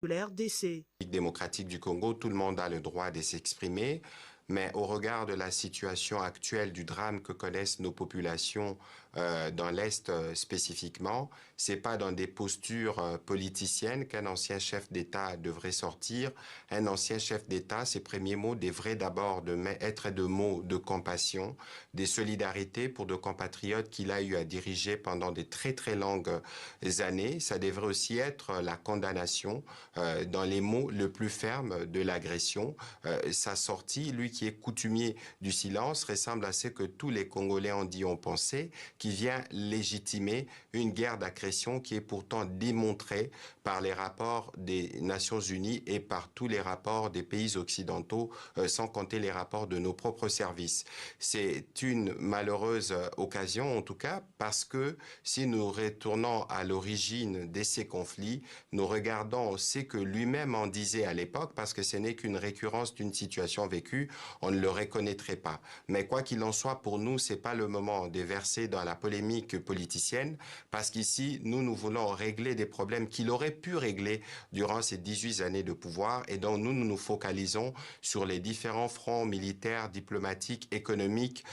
de la RDC. Démocratique du Congo, tout le monde a le droit de s'exprimer, mais au regard de la situation actuelle du drame que connaissent nos populations dans l'Est spécifiquement, c'est pas dans des postures politiciennes qu'un ancien chef d'État devrait sortir. Un ancien chef d'État, ses premiers mots devraient d'abord être de mots de compassion, de solidarité pour de compatriotes qu'il a eu à diriger pendant de très très longues années. Ça devrait aussi être la condamnation dans les mots le plus ferme de l'agression. Sa sortie, lui qui est coutumier du silence, ressemble à ce que tous les Congolais ont dit, ont pensé, qui vient légitimer une guerre d'agression qui est pourtant démontrée par les rapports des Nations Unies et par tous les rapports des pays occidentaux, sans compter les rapports de nos propres services. C'est une malheureuse occasion, en tout cas, parce que si nous retournons à l'origine de ces conflits, nous regardons ce que lui-même en disait à l'époque, parce que ce n'est qu'une récurrence d'une situation vécue, on ne le reconnaîtrait pas. Mais quoi qu'il en soit, pour nous, c'est pas le moment de verser dans la polémique politicienne, parce qu'ici, nous voulons régler des problèmes qu'il aurait pu régler durant ces 18 années de pouvoir, et donc nous nous focalisons sur les différents fronts militaires, diplomatiques, économiques,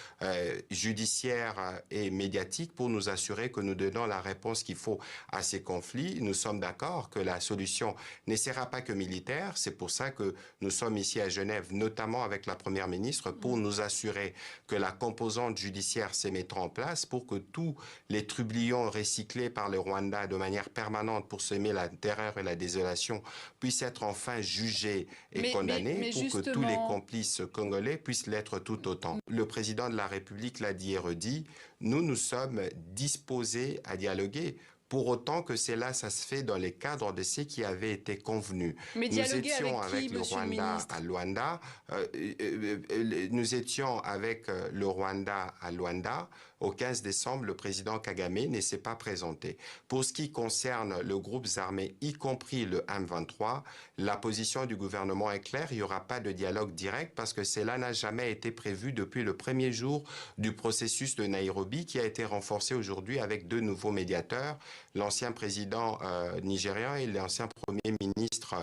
judiciaires et médiatiques pour nous assurer que nous donnons la réponse qu'il faut à ces conflits. Nous sommes d'accord que la solution ne sera pas que militaire. C'est pour ça que nous sommes ici à Genève, notamment avec la Première ministre, pour nous assurer que la composante judiciaire se mettra en place pour que tous les trublions recyclés par le Rwanda de manière permanente pour semer la terreur et la désolation puissent être enfin jugés et condamnés, mais pour justement... que tous les complices congolais puissent l'être tout autant. Le président de la République l'a dit et redit, nous sommes disposés à dialoguer. Pour autant que cela, ça se fait dans les cadres de ce qui avait été convenu. Mais nous étions avec qui, le Rwanda à Luanda. Nous étions avec le Rwanda à Luanda. Au 15 décembre, le président Kagame ne s'est pas présenté. Pour ce qui concerne le groupe armé, y compris le M23, la position du gouvernement est claire. Il n'y aura pas de dialogue direct parce que cela n'a jamais été prévu depuis le premier jour du processus de Nairobi qui a été renforcé aujourd'hui avec 2 nouveaux médiateurs, l'ancien président nigérian et l'ancien premier ministre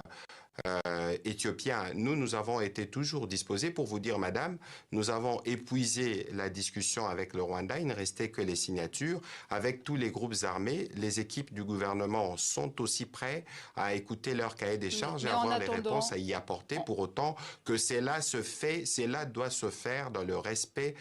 éthiopien. Nous avons été toujours disposés pour vous dire, madame, nous avons épuisé la discussion avec le Rwanda, il ne restait que les signatures. Avec tous les groupes armés, les équipes du gouvernement sont aussi prêts à écouter leur cahier des charges et avoir les réponses à y apporter, pour autant que cela doit se faire dans le respect